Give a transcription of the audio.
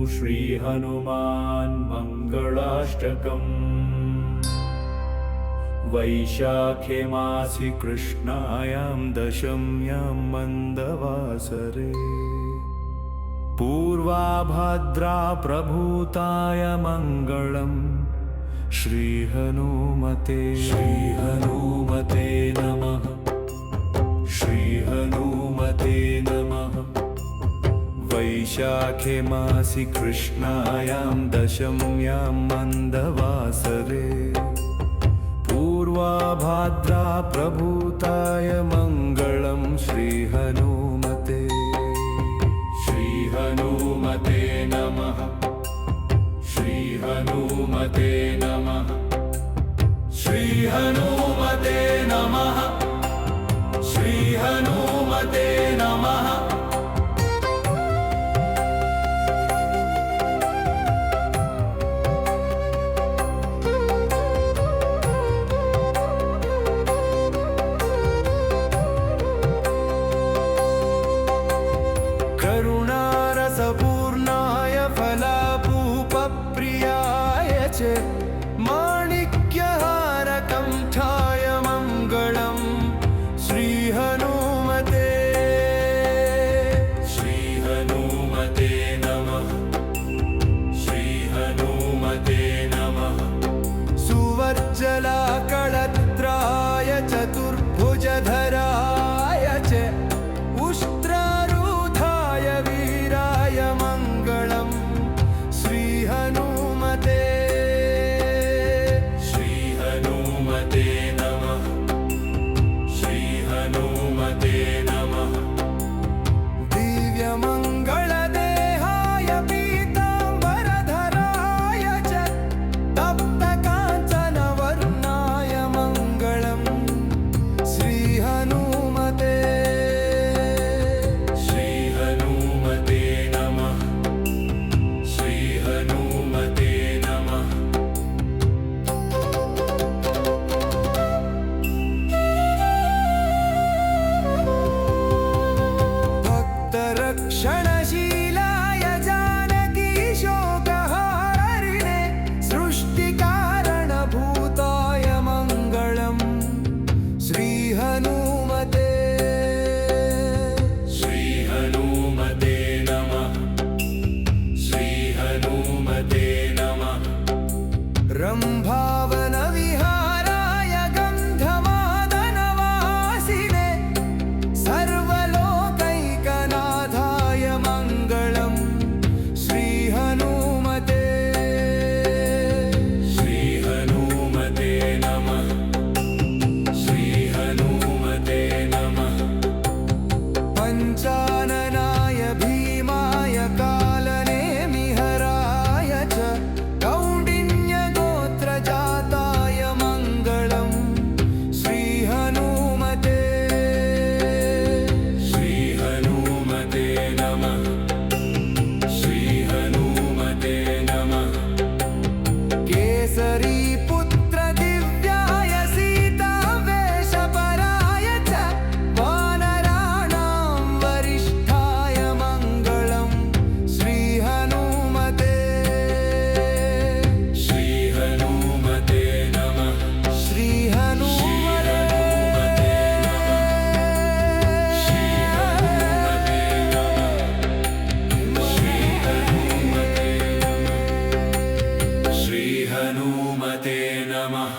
श्रीहनुमान् मङ्गलाष्टकम्। वैशाखे मासि कृष्णायां दशम्यां मन्दवासरे पूर्वाभाद्रा प्रभूताय मङ्गलम्। श्रीहनुमते नमः। श्रीहनुमते नमः। वैशाखे मासि कृष्णायां दशम्यां मन्दवासरे पूर्वाभाद्रा प्रभूताय मङ्गलं। श्रीहनुमते नमः। श्रीहनुमते नमः। श्रीहनुमते नमः। श्रीहनुमते नमः। करुणारसपूर्णाय फलापूपप्रियाय च माणिक्यहारकण्ठाय मङ्गलम्। श्रीहनुमते नमः। श्रीहनुमते नमः। सुवर्जलाकळत्राय चतुर्भुजधराय च उष्ट्रारूढाय वीराय मङ्गलम्। श्रीहनुमते नमः। श्रीहनुमते नमः। दिव्यमङ्गलदेहाय पीताम्बरधराय च तप्तकाञ्चनवर्णाय मङ्गलम्। श्रीहनुमते नमः। श्रीहनुमते नमः। भक्तरक्षणशीलाय जानकीशोकहारिणे सृष्टिकारणभूताय मङ्गलम्। श्रीहनुमते नमः। श्रीहनुमते नमः। रम्भावनविहाराय गन्धमादनवासिने सर्वलोकैकनाथाय मङ्गलम्। श्रीहनुमते नमः। श्रीहनुमते नमः। पञ्चाननाय भीमाय कालनेमिहराय च कौण्डिन्यगोत्रजाताय मङ्गलम्। श्रीहनुमते नमः। श्रीहनुमते नमः। केसरीपुत्र दिव्याय सीतावेशपराय च वानराणां वरिष्ठाय मङ्गलम्। श्रीहनुमते नमः। श्रीहनुमते श्रीहनुमते नमः।